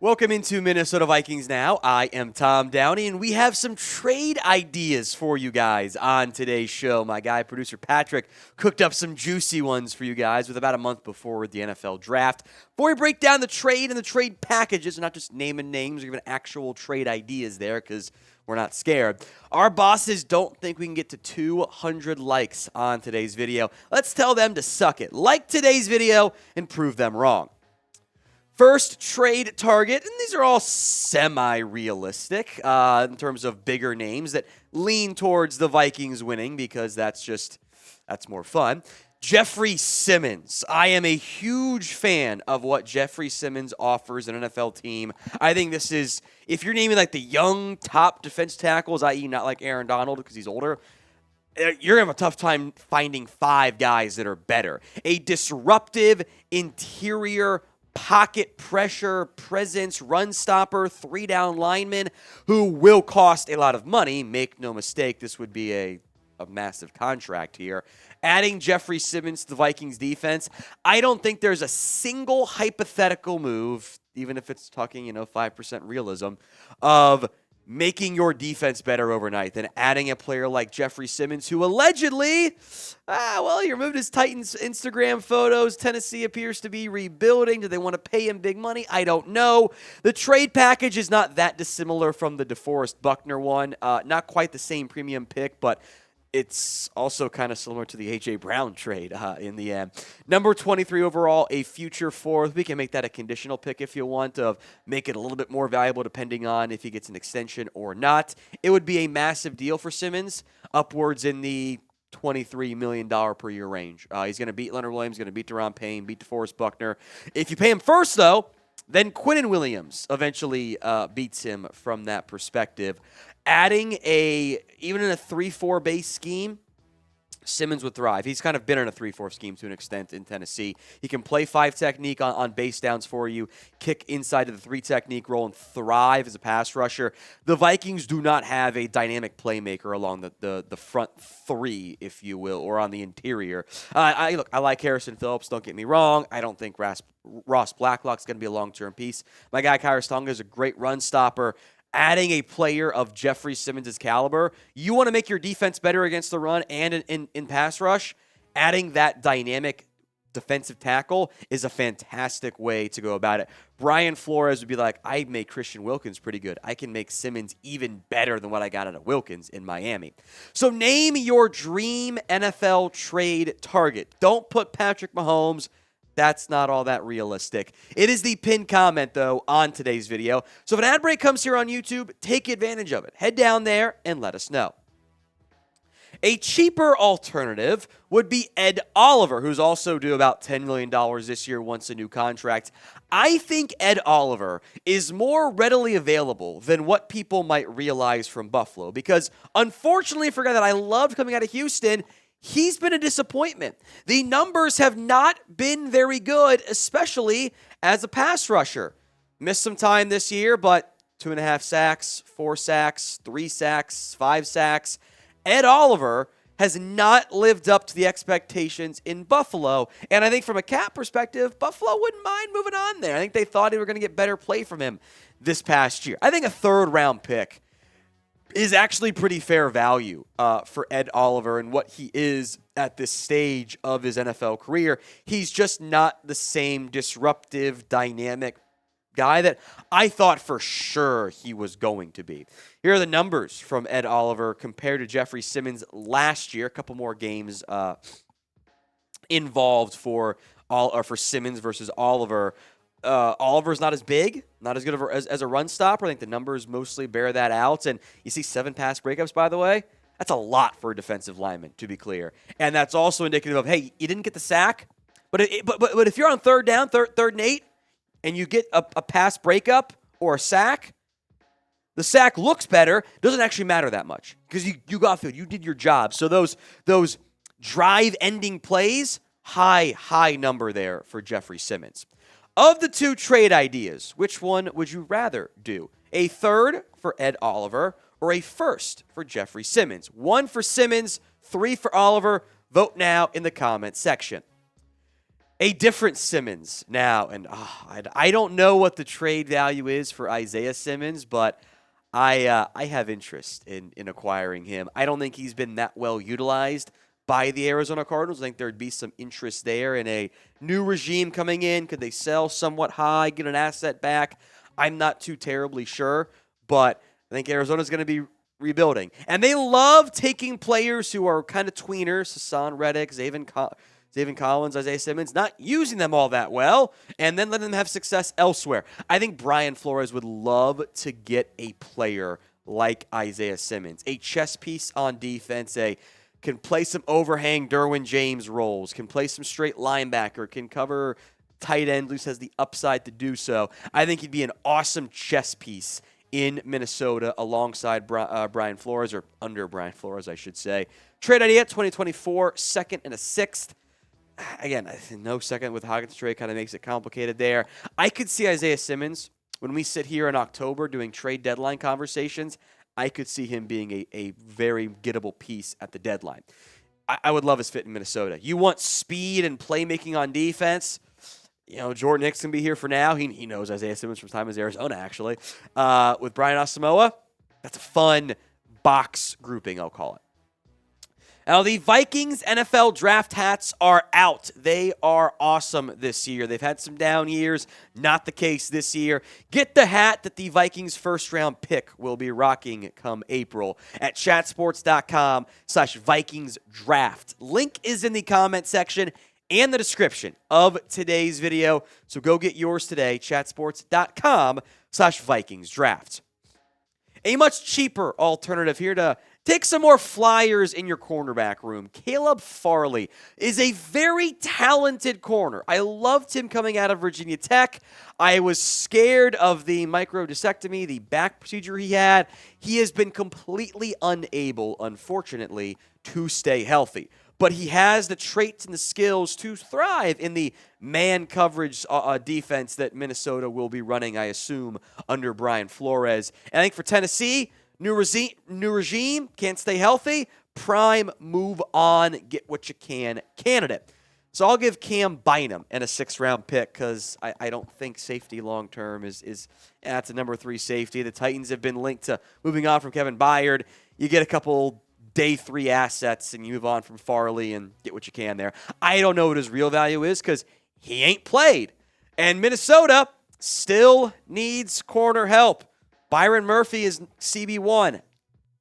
Welcome into Minnesota Vikings Now. I am Tom Downey, and we have some trade ideas for you guys on today's show. My guy, producer Patrick, cooked up some juicy ones for you guys with about a month before the NFL draft. Before we break down the trade and the trade packages, and not just naming names or even actual trade ideas there, because we're not scared. Our bosses don't think we can get to 200 likes on today's video. Let's tell them to suck it. Like today's video and prove them wrong. First trade target, and these are all semi-realistic in terms of bigger names that lean towards the Vikings winning because that's more fun. Jeffery Simmons. I am a huge fan of what Jeffery Simmons offers an NFL team. I think this is, if you're naming like the young top defense tackles, i.e. not like Aaron Donald because he's older, you're going to have a tough time finding five guys that are better. A disruptive interior pocket pressure, presence, run stopper, 3-down lineman who will cost a lot of money. Make no mistake, this would be a massive contract here. Adding Jeffery Simmons to the Vikings defense, I don't think there's a single hypothetical move, even if it's talking, 5% realism, of making your defense better overnight than adding a player like Jeffery Simmons, who allegedly, he removed his Titans Instagram photos. Tennessee appears to be rebuilding. Do they want to pay him big money? I don't know. The trade package is not that dissimilar from the DeForest Buckner one. Not quite the same premium pick, but it's also kind of similar to the A.J. Brown trade in the end. Number 23 overall, a future fourth. We can make that a conditional pick if you want to make it a little bit more valuable depending on if he gets an extension or not. It would be a massive deal for Simmons, upwards in the $23 million per year range. He's going to beat Leonard Williams, going to beat Deron Payne, beat DeForest Buckner. If you pay him first, though, then Quinnen Williams eventually beats him from that perspective. Adding even in a 3-4 base scheme, Simmons would thrive. He's kind of been in a 3-4 scheme to an extent in Tennessee. He can play 5 technique on base downs for you, kick inside of the 3 technique role, and thrive as a pass rusher. The Vikings do not have a dynamic playmaker along the front 3, if you will, or on the interior. I like Harrison Phillips, don't get me wrong. I don't think Ross Blacklock's going to be a long-term piece. My guy, Kyrus Tonga, is a great run stopper. Adding a player of Jeffery Simmons' caliber, you want to make your defense better against the run and in pass rush, adding that dynamic defensive tackle is a fantastic way to go about it. Brian Flores would be like, I make Christian Wilkins pretty good. I can make Simmons even better than what I got out of Wilkins in Miami. So name your dream NFL trade target. Don't put Patrick Mahomes. That's not all that realistic. It is the pinned comment, though, on today's video. So if an ad break comes here on YouTube, take advantage of it. Head down there and let us know. A cheaper alternative would be Ed Oliver, who's also due about $10 million this year once a new contract. I think Ed Oliver is more readily available than what people might realize from Buffalo because, unfortunately, for a guy that I loved coming out of Houston, he's been a disappointment. The numbers have not been very good, especially as a pass rusher. Missed some time this year, but 2.5 sacks, 4 sacks, 3 sacks, 5 sacks. Ed Oliver has not lived up to the expectations in Buffalo. And I think from a cap perspective, Buffalo wouldn't mind moving on there. I think they thought they were going to get better play from him this past year. I think a 3rd-round pick is actually pretty fair value for Ed Oliver and what he is at this stage of his NFL career. He's just not the same disruptive, dynamic guy that I thought for sure he was going to be. Here are the numbers from Ed Oliver compared to Jeffery Simmons last year. A couple more games involved for Simmons versus Oliver. Oliver's not as big, not as good as a run stopper. I think the numbers mostly bear that out. And you see 7 pass breakups, by the way. That's a lot for a defensive lineman, to be clear. And that's also indicative of, hey, you didn't get the sack. But if you're on 3rd down, 3rd and 8, and you get a pass breakup or a sack, the sack looks better. Doesn't actually matter that much because you got through it. You did your job. So those drive-ending plays, high number there for Jeffery Simmons. Of the 2 trade ideas, which one would you rather do? A 3rd for Ed Oliver or a 1st for Jeffery Simmons? 1 for Simmons, 3 for Oliver. Vote now in the comment section. a different Simmons now. And I don't know what the trade value is for Isaiah Simmons, but I have interest in acquiring him. I don't think he's been that well utilized by the Arizona Cardinals. I think there'd be some interest there in a new regime coming in. Could they sell somewhat high, get an asset back? I'm not too terribly sure, but I think Arizona's going to be rebuilding. And they love taking players who are kind of tweeners, Hassan Reddick, Zaven Collins, Isaiah Simmons, not using them all that well, and then letting them have success elsewhere. I think Brian Flores would love to get a player like Isaiah Simmons, a chess piece on defense, can play some overhang Derwin James roles, can play some straight linebacker, can cover tight end, at least has the upside to do so. I think he'd be an awesome chess piece in Minnesota alongside Brian Flores, or under Brian Flores, I should say. Trade idea, 2024, second and a sixth. Again, no second with Hawkins trade kind of makes it complicated there. I could see Isaiah Simmons, when we sit here in October doing trade deadline conversations, I could see him being a very gettable piece at the deadline. I would love his fit in Minnesota. You want speed and playmaking on defense? Jordan Hicks can be here for now. He knows Isaiah Simmons from time as Arizona, actually. With Brian Asamoah, that's a fun box grouping, I'll call it. Now, the Vikings NFL draft hats are out. They are awesome this year. They've had some down years. Not the case this year. Get the hat that the Vikings first-round pick will be rocking come April at chatsports.com/VikingsDraft. Link is in the comment section and the description of today's video. So go get yours today, chatsports.com/VikingsDraft. A much cheaper alternative here to take some more flyers in your cornerback room. Caleb Farley is a very talented corner. I loved him coming out of Virginia Tech. I was scared of the microdiscectomy, the back procedure he had. He has been completely unable, unfortunately, to stay healthy. But he has the traits and the skills to thrive in the man coverage defense that Minnesota will be running, I assume, under Brian Flores. And I think for Tennessee, new regime, can't stay healthy, prime move on, get what you can candidate. So I'll give Cam Bynum and a 6th-round pick because I don't think safety long-term is that's a number 3 safety. The Titans have been linked to moving on from Kevin Byard. You get a couple day 3 assets and you move on from Farley and get what you can there. I don't know what his real value is because he ain't played. And Minnesota still needs corner help. Byron Murphy is CB1.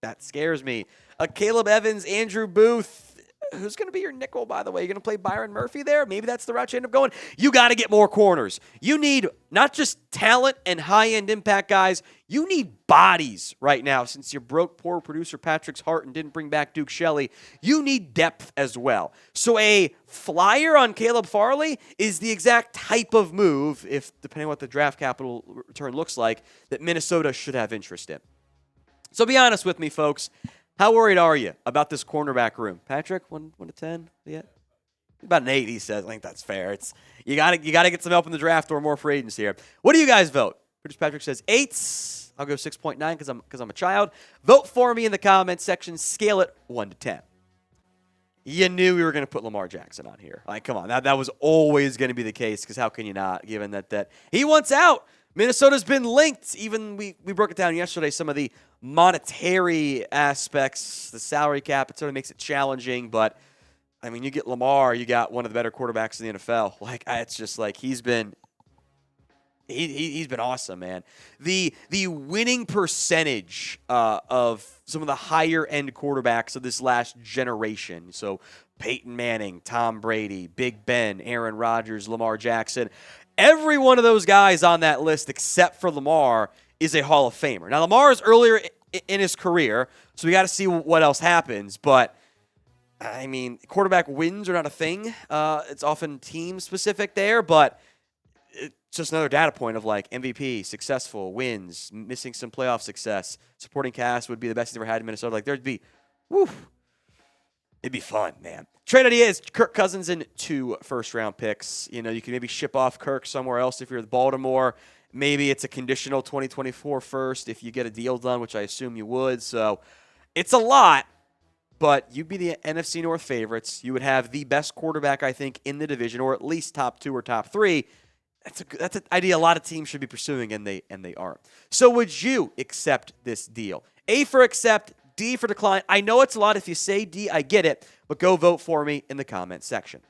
That scares me. Caleb Evans, Andrew Booth. Who's going to be your nickel, by the way? You're going to play Byron Murphy there? Maybe that's the route you end up going. You got to get more corners. You need not just talent and high-end impact guys. You need bodies right now. Since you broke poor producer Patrick's heart and didn't bring back Duke Shelley, you need depth as well. So a flyer on Caleb Farley is the exact type of move, if depending on what the draft capital return looks like, that Minnesota should have interest in. So be honest with me, folks. How worried are you about this cornerback room? Patrick, 1 to 10? Yeah. About an 8, he says. I think that's fair. You gotta get some help in the draft or more free agents here. What do you guys vote? Producer Patrick says 8. I'll go 6.9 because I'm a child. Vote for me in the comments section. Scale it 1 to 10. You knew we were going to put Lamar Jackson on here. Like, come on. That was always going to be the case because how can you not, given that he wants out. Minnesota's been linked. Even we broke it down yesterday, some of the monetary aspects, the salary cap, it sort of makes it challenging. But, I mean, you get Lamar, you got one of the better quarterbacks in the NFL. Like, it's just like he's been awesome, man. The winning percentage of some of the higher-end quarterbacks of this last generation, so Payton Manning, Tom Brady, Big Ben, Aaron Rodgers, Lamar Jackson, every one of those guys on that list except for Lamar is a Hall of Famer. Now, Lamar is earlier in his career, so we got to see what else happens. But, I mean, quarterback wins are not a thing. It's often team-specific there, but it's just another data point of, like, MVP, successful, wins, missing some playoff success. Supporting cast would be the best he's ever had in Minnesota. Like, it'd be fun, man. Trade idea is Kirk Cousins and 2 first-round picks. You know, you can maybe ship off Kirk somewhere else if you're with Baltimore. Maybe it's a conditional 2024 first if you get a deal done, which I assume you would. So it's a lot, but you'd be the NFC North favorites. You would have the best quarterback, I think, in the division, or at least top 2 or top 3. That's an idea a lot of teams should be pursuing, and they aren't. So would you accept this deal? A for accept, D for decline. I know it's a lot. If you say D, I get it, but go vote for me in the comment section.